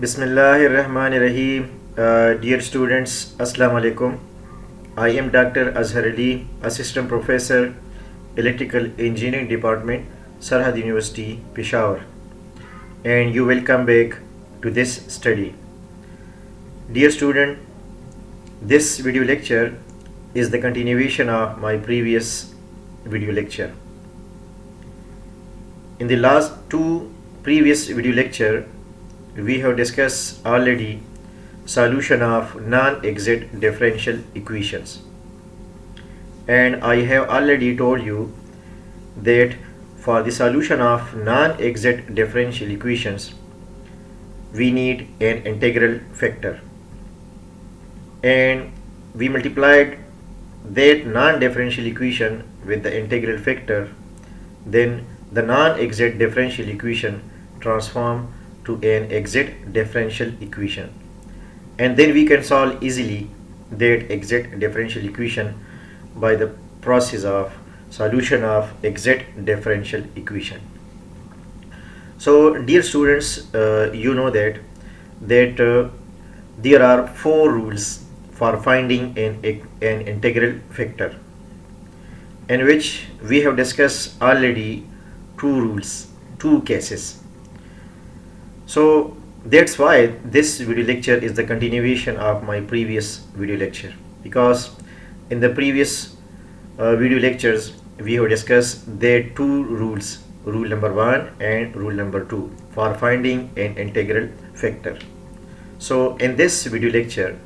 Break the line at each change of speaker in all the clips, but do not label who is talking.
Bismillahirrahmanirrahim. Dear students, Assalamu alaikum. I am Dr. Azhar Ali, Assistant Professor, Electrical Engineering Department, Sarhad University, Peshawar, and you welcome back to this study. Dear student, this video lecture is the continuation of my previous video lecture. In the last two previous video lecture, we have discussed already solution of non-exact differential equations, and I have already told you that for the solution of non-exact differential equations we need an integral factor, and we multiplied that non-differential equation with the integral factor. Then the non-exact differential equation transform to an exact differential equation, and then we can solve easily that exact differential equation by the process of solution of exact differential equation. So dear students, you know that there are four rules for finding an integral factor, in which we have discussed already two cases. So that's why this video lecture is the continuation of my previous video lecture, because in the previous video lectures we have discussed the two rules, rule number 1 and rule number 2, for finding an integral factor. So in this video lecture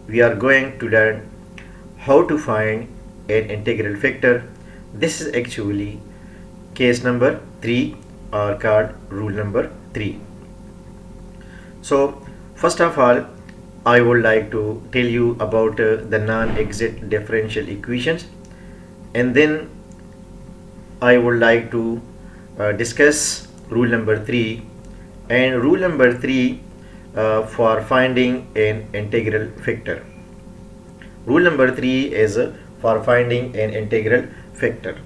we are going to learn how to find an integral factor. This is actually case number 3, or called rule number 3. So first of all, I would like to tell you about the non-exact differential equations, and then I would like to discuss rule number 3, and rule number 3 for finding an integral factor. Rule number 3 is for finding an integral factor.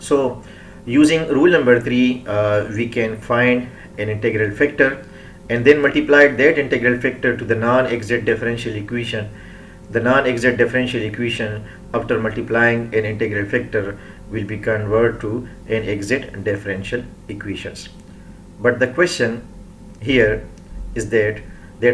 So using rule number 3 we can find an integral factor, and then multiply that integral factor to the non-exact differential equation. The non-exact differential equation, after multiplying an integral factor, will be converted to an exact differential equations. But the question here is that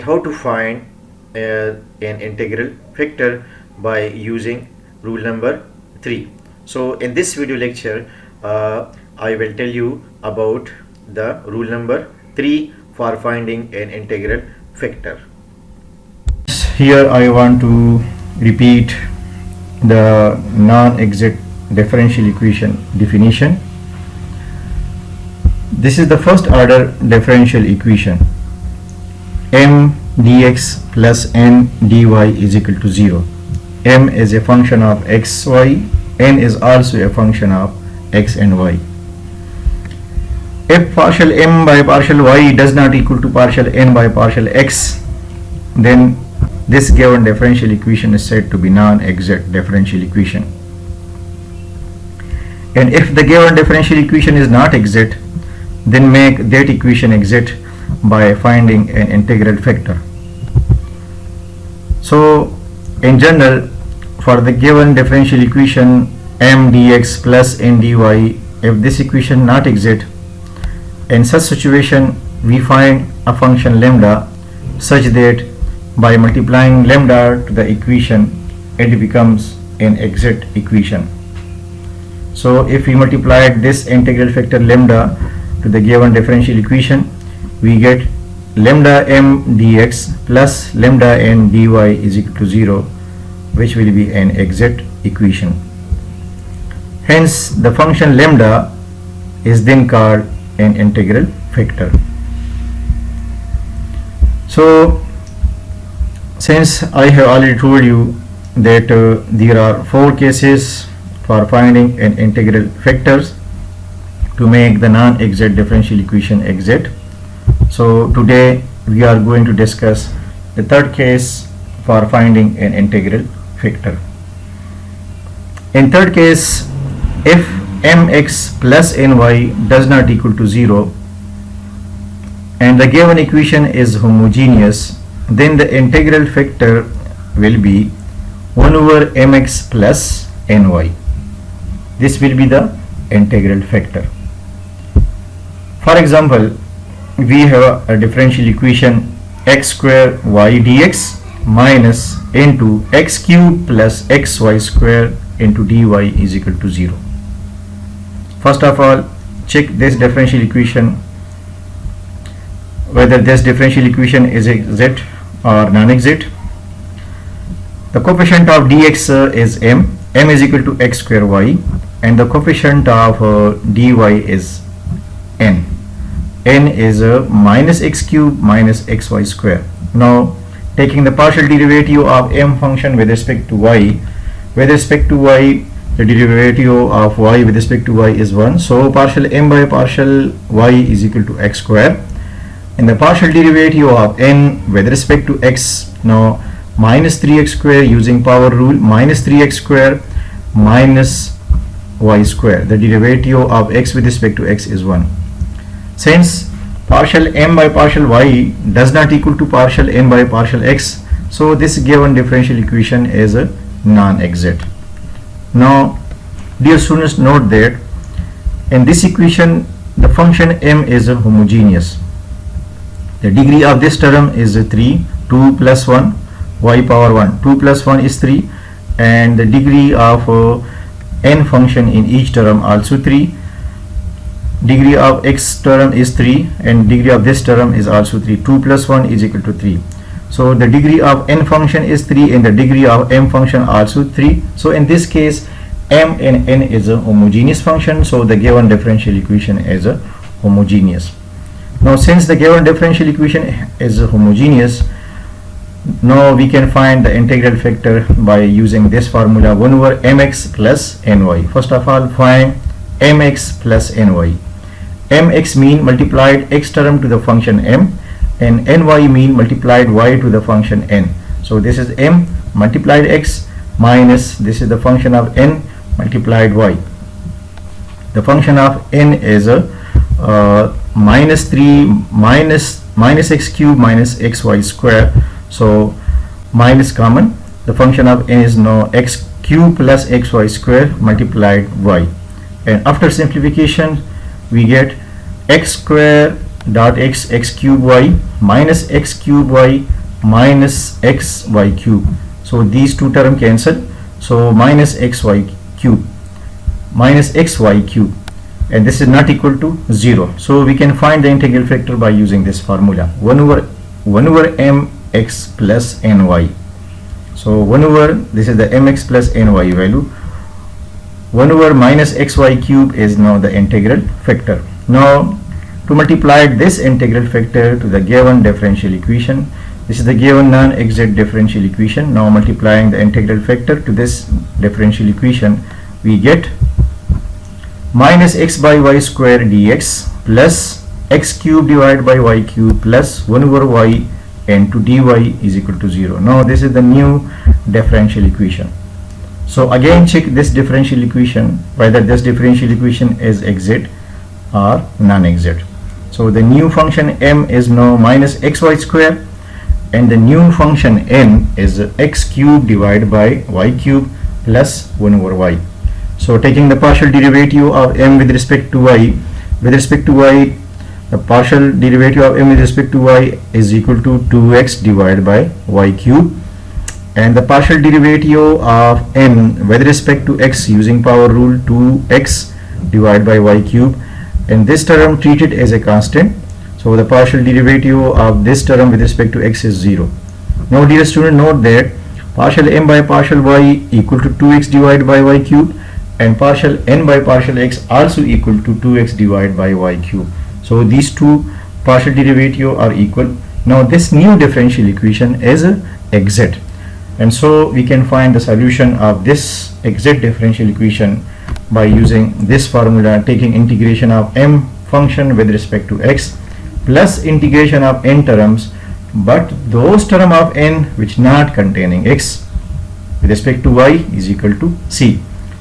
how to find an integral factor by using rule number 3. So in this video lecture I will tell you about the rule number 3 for finding an integral factor. Here I want to repeat the non-exact differential equation definition. This is the first order differential equation. M dx plus n dy is equal to 0. M is a function of x, y, n is also a function of x and y. If partial m by partial y does not equal to partial n by partial x, then this given differential equation is said to be non-exact differential equation. And if the given differential equation is not exact, then make that equation exact by finding an integral factor. So in general, for the given differential equation m dx plus n dy, if this equation not exact, in such situation we find a function lambda such that by multiplying lambda to the equation it becomes an exact equation. So if we multiply this integral factor lambda to the given differential equation, we get lambda m dx plus lambda n dy is equal to 0, which will be an exact equation. Hence the function lambda is then called an integral factor. So since I have already told you that there are four cases for finding an integral factors to make the non-exact differential equation exact, so today we are going to discuss the third case for finding an integral factor. In third case, if mx plus ny does not equal to 0,
and the given equation is homogeneous, then the integral factor will be 1 over mx plus ny. This will be the integral factor. For example, we have a differential equation x square y dx minus into x cube plus xy square into dy is equal to 0. First of all, check this differential equation, whether this differential equation is exact or non-exact. The coefficient of dx is m is equal to x square y, and the coefficient of dy is n is minus x cube minus xy square. Now taking the partial derivative of m function with respect to y, the derivative of y with respect to y is 1, so partial m by partial y is equal to x square, and the partial derivative of n with respect to x, now minus 3x square using power rule, minus 3x square minus y square, the derivative of x with respect to x is 1. Since partial m by partial y does not equal to partial n by partial x, so this given differential equation is a non-exact. Now dear students, note that in this equation the function m is homogeneous. The degree of this term is 3, 2 plus 1, y power 1, 2 plus 1 is 3, and the degree of n function in each term also 3. Degree of x term is 3 and degree of this term is also 3. 2 plus 1 is equal to 3. So the degree of n function is 3 and the degree of m function also 3. So in this case m and n is a homogeneous function, so the given differential equation is a homogeneous. Now since the given differential equation is homogeneous, now we can find the integral factor by using this formula 1 over mx plus ny. First of all, find mx plus ny. Mx mean multiplied x term to the function m, and ny mean multiplied y to the function n. So this is m multiplied x minus this is the function of n multiplied y. The function of n is a minus 3 minus x cube minus xy square, so minus common. The function of n is now x cube plus xy square multiplied y, and after simplification we get x square dot x cube y minus x cube y minus xy cube. So these two terms cancel, so minus xy cube, and this is not equal to 0. So we can find the integral factor by using this formula 1 over mx plus ny. So 1 over, this is the mx plus ny value, 1 over minus xy cube is now the integral factor. Now to multiply this integral factor to the given differential equation, this is the given non-exact differential equation. Now multiplying the integral factor to this differential equation, we get minus x by y square dx plus x cube divided by y cube plus 1 over y and to dy is equal to 0. Now this is the new differential equation. So again check this differential equation whether this differential equation is exact or non-exact. So the new function m is now minus xy square, and the new function n is x cube divided by y cube plus 1 over y. So taking the partial derivative of m with respect to y, the partial derivative of m with respect to y is equal to 2x divided by y cube, and the partial derivative of n with respect to x using power rule 2x divided by y cube, and this term treated as a constant, so the partial derivative of this term with respect to x is 0. Now dear student, note that partial m by partial y equal to 2x divided by y cube, and partial n by partial x also equal to 2x divided by y cube. So these two partial derivative are equal. Now this new differential equation is exact, and so we can find the solution of this exact differential equation by using this formula, taking integration of m function with respect to x plus integration of n terms, but those term of n which not containing x with respect to y is equal to c.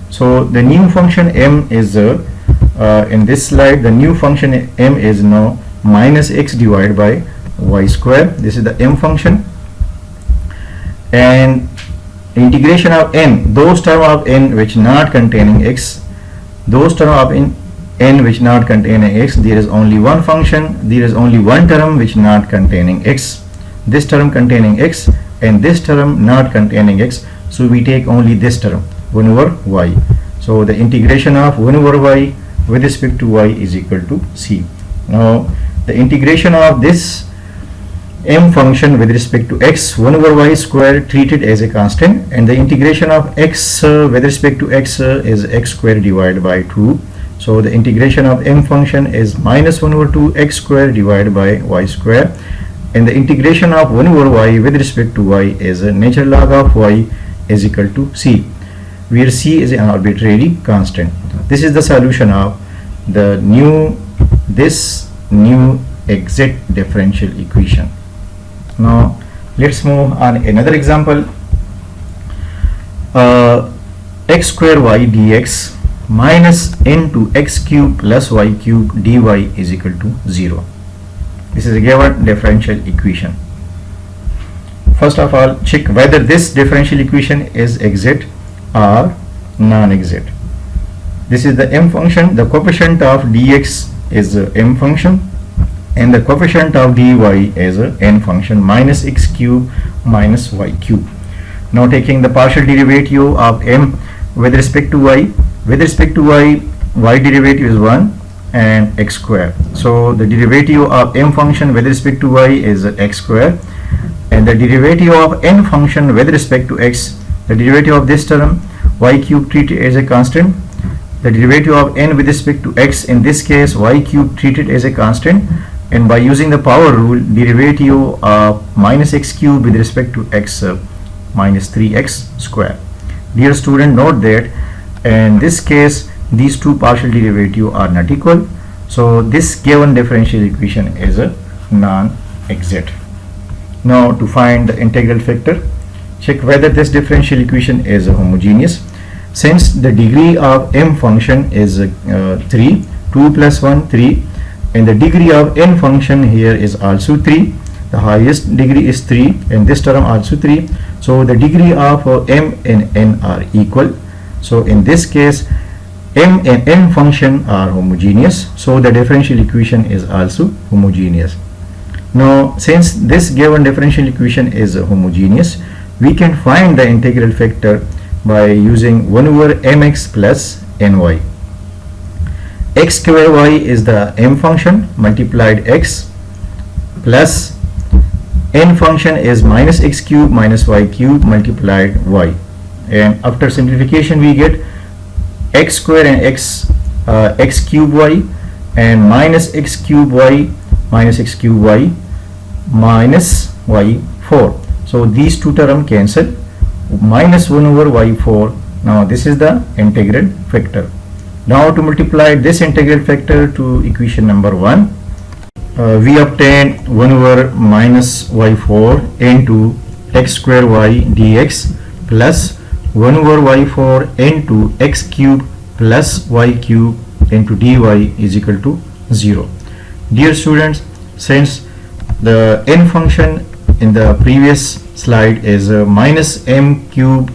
So the new function m is in this slide, the new function m is now minus x divided by y square. This is the m function, and integration of n, those term of n which not containing x, those term of n which not containing x, there is only one function, there is only one term which not containing x, this term containing x and this term not containing x, so we take only this term 1 over y. So the integration of 1 over y with respect to y is equal to c. Now the integration of this m function with respect to x 1 over y square treated as a constant, and the integration of x with respect to x is x square divided by 2. So the integration of m function is minus 1 over 2 x square divided by y square, and the integration of 1 over y with respect to y is a natural log of y is equal to c, where c is an arbitrary constant. This is the solution of the new exact differential equation. Now let's move on another example. X square y dx minus into x cube plus y cube dy is equal to 0. This is a given differential equation. First of all, check whether this differential equation is exact or non-exact. This is the m function. The coefficient of dx is a m function, and the coefficient of dy is a n function, minus x cube minus y cube. Now taking the partial derivative of m with respect to y, with respect to y derivative is 1 and x square. So the derivative of m function with respect to y is x square, and the derivative of n function with respect to x, the derivative of this term y cube treated as a constant, the derivative of n with respect to x, in this case y cube treated as a constant, and by using the power rule, derivative of minus x cube with respect to x minus 3x square. Dear student, note that in this case these two partial derivatives are not equal, so this given differential equation is a non-exact. Now to find the integral factor, check whether this differential equation is homogeneous. Since the degree of m function is 3, 2 plus 1 3, and the degree of n function here is also 3, the highest degree is 3 and this term also 3, so the degree of m and n are equal. So in this case m and n function are homogeneous, so the differential equation is also homogeneous. Now since this given differential equation is homogeneous, we can find the integral factor by using 1 over mx plus ny. X square y is the m function multiplied x, plus n function is minus x cube minus y cube multiplied y, and after simplification we get x square and x cube y and minus x cube y minus x cube y minus y4. So these two terms cancel, minus 1 over y4. Now this is the integral factor. Now to multiply this integral factor to equation number 1, we obtain 1 over minus y4 into x square y dx plus 1 over y4 into x cube plus y cube into dy is equal to 0. Dear students, since the n function in the previous slide is minus m cube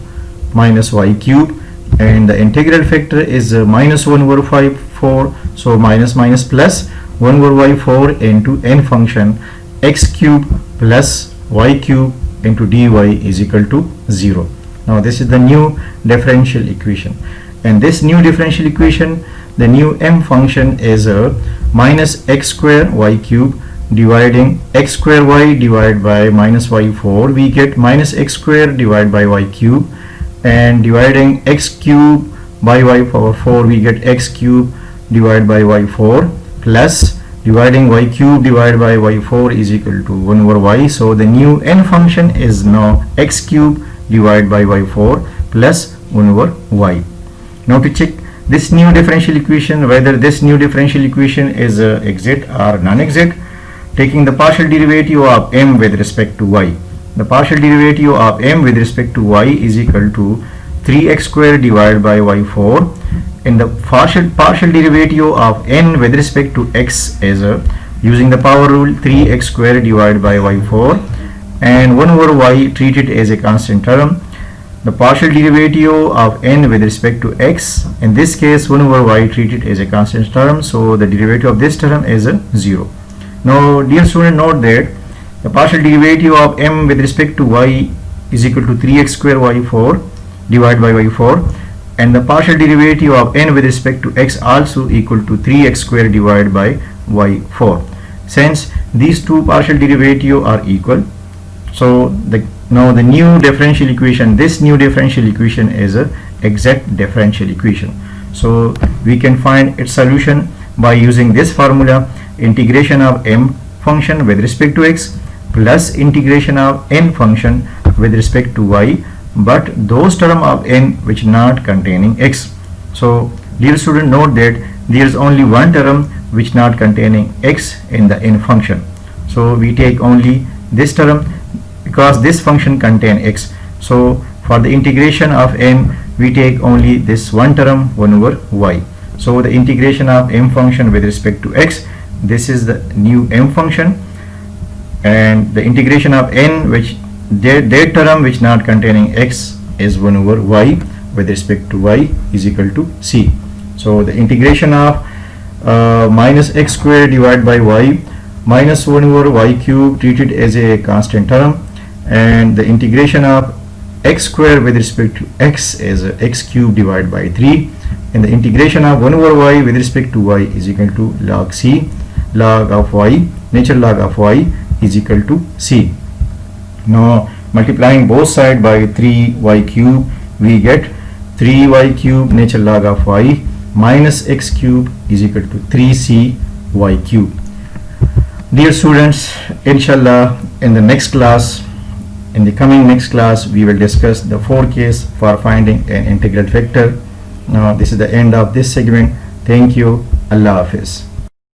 minus y cube, and the integral factor is minus 1 over 4, so minus plus 1 over y4 into n function x cube plus y cube into dy is equal to 0. Now this is the new differential equation, and this new differential equation, the new m function is minus x square y cube dividing x square y divided by minus y4, we get minus x square divided by y cube, and dividing x cube by y power 4 we get x cube divided by y4, plus dividing y cube divided by y4 is equal to 1 over y. So the new n function is now x cube divided by y4 plus 1 over y. Now to check this new differential equation, whether this new differential equation is exact or non-exact, taking the partial derivative of m with respect to y. The partial derivative of m with respect to y is equal to 3x square divided by y4, and the partial derivative of n with respect to x is Using the power rule, 3x square divided by y4 and 1 over y treated as a constant term. The partial derivative of n with respect to x, in this case 1 over y treated as a constant term, so the derivative of this term is a 0. Now dear student, note that the partial derivative of m with respect to y is equal to 3x square y4 divided by y4, and the partial derivative of n with respect to x also equal to 3x square divided by y4. Since these two partial derivatives are equal, so now the new differential equation, this new differential equation is a exact differential equation. So we can find its solution by using this formula: integration of m function with respect to x plus integration of n function with respect to y, but those term of n which not containing x. So dear student, note that there is only one term which not containing x in the n function. So we take only this term because this function contain x. So for the integration of m, we take only this one term, 1 over y. So the integration of m function with respect to x, this is the new m function, and the integration of n, which that term which not containing x, is 1 over y with respect to y is equal to c. So the integration of minus x square divided by y minus 1 over y cube treated as a constant term, and the integration of x square with respect to x is x cube divided by 3, and the integration of 1 over y with respect to y is equal to log c, log of y, natural log of y is equal to c. Now multiplying both sides by 3y cube, we get 3y cube natural log of y minus x cube is equal to 3c y cube. Dear students, inshallah in the next class, in the coming next class, we will discuss the 4 case for finding an integral factor. Now this is the end of this segment. Thank you. Allah Hafiz.